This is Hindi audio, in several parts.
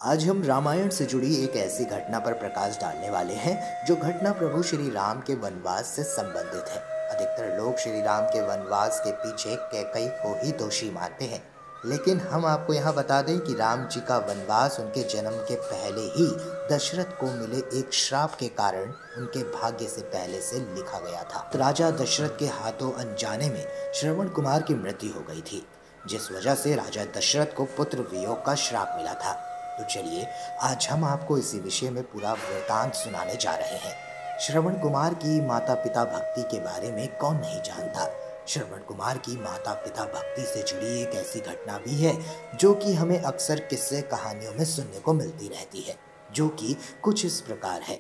आज हम रामायण से जुड़ी एक ऐसी घटना पर प्रकाश डालने वाले हैं जो घटना प्रभु श्री राम के वनवास से संबंधित है। अधिकतर लोग श्री राम के वनवास के पीछे कैकई को ही दोषी मानते हैं, लेकिन हम आपको यहाँ बता दें कि राम जी का वनवास उनके जन्म के पहले ही दशरथ को मिले एक श्राप के कारण उनके भाग्य से पहले से लिखा गया था। तो राजा दशरथ के हाथों अनजाने में श्रवण कुमार की मृत्यु हो गई थी, जिस वजह से राजा दशरथ को पुत्र वियोग का श्राप मिला था। तो चलिए आज हम आपको इसी विषय में पूरा वृतांत सुनाने जा रहे हैं। श्रवण कुमार की माता पिता भक्ति के बारे में कौन नहीं जानता। श्रवण कुमार की माता पिता भक्ति से जुड़ी एक ऐसी घटना भी है जो कि हमें अक्सर किस्से कहानियों में सुनने को मिलती रहती है, जो कि कुछ इस प्रकार है।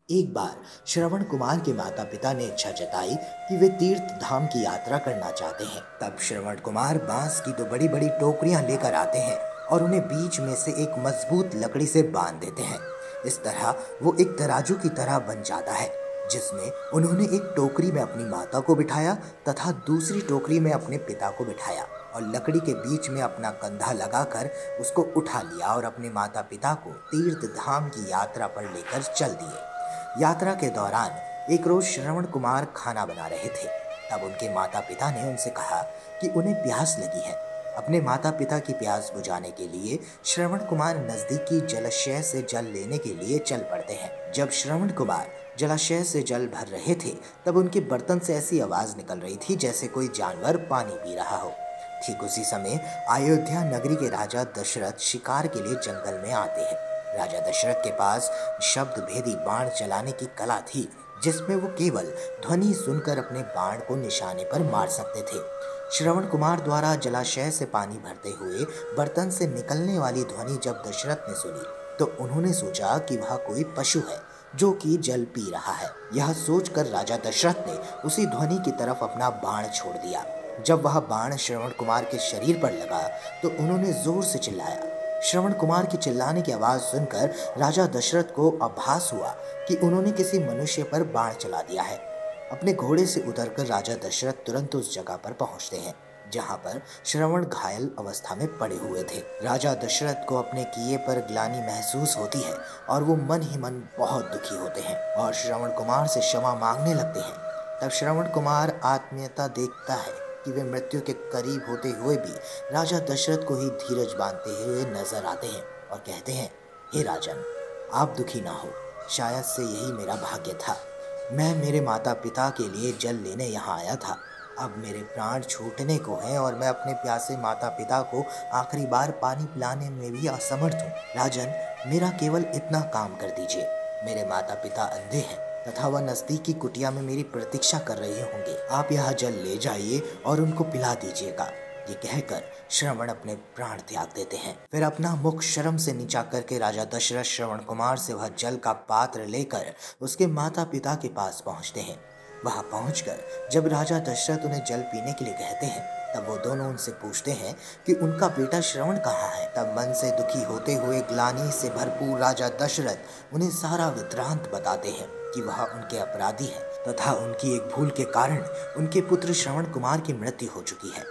एक बार श्रवण कुमार के माता पिता ने इच्छा जताई कि वे तीर्थ धाम की यात्रा करना चाहते हैं। तब श्रवण कुमार बांस की दो बड़ी बड़ी टोकरियां लेकर आते हैं और उन्हें बीच में से एक मजबूत लकड़ी से बांध देते हैं। इस तरह वो एक तराजू की तरह बन जाता है, जिसमें उन्होंने एक टोकरी में अपनी माता को बिठाया तथा दूसरी टोकरी में अपने पिता को बिठाया और लकड़ी के बीच में अपना कंधा लगाकर उसको उठा लिया और अपने माता पिता को तीर्थ धाम की यात्रा पर लेकर चल दिए। यात्रा के दौरान एक रोज श्रवण कुमार खाना बना रहे थे। तब उनके माता पिता ने उनसे कहा कि उन्हें प्यास लगी है। अपने माता पिता की प्यास बुझाने के लिए श्रवण कुमार नजदीकी जलाशय से जल लेने के लिए चल पड़ते हैं। जब श्रवण कुमार जलाशय से जल भर रहे थे तब उनके बर्तन से ऐसी आवाज निकल रही थी जैसे कोई जानवर पानी पी रहा हो। ठीक उसी समय अयोध्या नगरी के राजा दशरथ शिकार के लिए जंगल में आते हैं। राजा दशरथ के पास शब्द भेदी बाण चलाने की कला थी, जिसमें वो केवल ध्वनि सुनकर अपने बाण को निशाने पर मार सकते थे। श्रवण कुमार द्वारा जलाशय से पानी भरते हुए बर्तन से निकलने वाली ध्वनि जब दशरथ ने सुनी तो उन्होंने सोचा कि वह कोई पशु है जो कि जल पी रहा है। यह सोचकर राजा दशरथ ने उसी ध्वनि की तरफ अपना बाण छोड़ दिया। जब वह बाण श्रवण कुमार के शरीर पर लगा तो उन्होंने जोर से चिल्लाया। श्रवण कुमार की चिल्लाने की आवाज सुनकर राजा दशरथ को आभास हुआ कि उन्होंने किसी मनुष्य पर बाण चला दिया है। अपने घोड़े से उतरकर राजा दशरथ तुरंत उस जगह पर पहुंचते हैं जहां पर श्रवण घायल अवस्था में पड़े हुए थे। राजा दशरथ को अपने किए पर ग्लानि महसूस होती है और वो मन ही मन बहुत दुखी होते हैं और श्रवण कुमार से क्षमा मांगने लगते हैं। तब श्रवण कुमार आत्मीयता देखता है कि वे मृत्यु के करीब होते हुए भी राजा दशरथ को ही धीरज बांधते हुए नजर आते हैं और कहते हैं, हे राजन, आप दुखी ना हो, शायद से यही मेरा भाग्य था। मैं मेरे माता पिता के लिए जल लेने यहाँ आया था। अब मेरे प्राण छूटने को हैं और मैं अपने प्यासे माता पिता को आखिरी बार पानी पिलाने में भी असमर्थ हूँ। राजन, मेरा केवल इतना काम कर दीजिए। मेरे माता पिता अंधे हैं तथा वह नजदीकी कुटिया में मेरी प्रतीक्षा कर रहे होंगे। आप यह जल ले जाइए और उनको पिला दीजिएगा। ये कहकर श्रवण अपने प्राण त्याग देते हैं। फिर अपना मुख शर्म से नीचा करके राजा दशरथ श्रवण कुमार से वह जल का पात्र लेकर उसके माता पिता के पास पहुंचते हैं। वहां पहुंचकर जब राजा दशरथ उन्हें जल पीने के लिए कहते हैं तब वो दोनों उनसे पूछते हैं कि उनका बेटा श्रवण कहाँ है। तब मन से दुखी होते हुए ग्लानि से भरपूर राजा दशरथ उन्हें सारा वृत्तांत बताते हैं कि वह उनके अपराधी है तथा उनकी एक भूल के कारण उनके पुत्र श्रवण कुमार की मृत्यु हो चुकी है।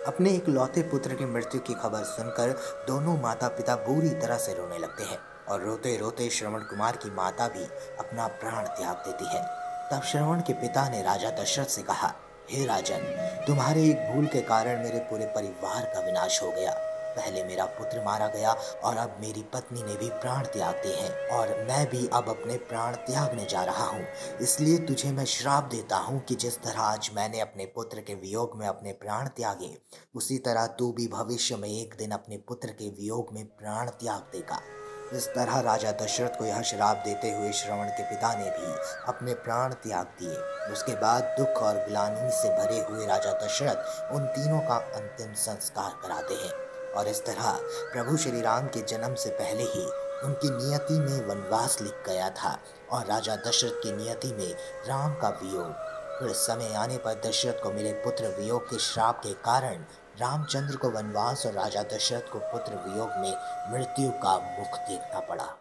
अपने एक लौते पुत्र की मृत्यु की खबर सुनकर दोनों माता पिता बुरी तरह से रोने लगते हैं और रोते रोते श्रवण कुमार की माता भी अपना प्राण त्याग देती है। तब श्रवण के पिता ने राजा दशरथ से कहा, हे राजन, तुम्हारे एक भूल के कारण मेरे पूरे परिवार का विनाश हो गया। पहले मेरा पुत्र मारा गया और अब मेरी पत्नी ने भी प्राण त्याग दिए हैं और मैं भी अब अपने प्राण त्यागने जा रहा हूँ। इसलिए तुझे मैं श्राप देता हूँ कि जिस तरह आज मैंने अपने पुत्र के वियोग में अपने प्राण त्यागे, उसी तरह तू भी भविष्य में एक दिन अपने पुत्र के वियोग में प्राण त्याग देगा। इस तरह राजा दशरथ को यह श्राप देते हुए श्रवण के पिता ने भी अपने प्राण त्याग दिए। उसके बाद दुख और ग्लानि से भरे हुए राजा दशरथ उन तीनों का अंतिम संस्कार कराते हैं और इस तरह प्रभु श्री राम के जन्म से पहले ही उनकी नियति में वनवास लिख गया था और राजा दशरथ की नियति में राम का वियोग। फिर समय आने पर दशरथ को मिले पुत्र वियोग के श्राप के कारण रामचंद्र को वनवास और राजा दशरथ को पुत्र वियोग में मृत्यु का मुख देखना पड़ा।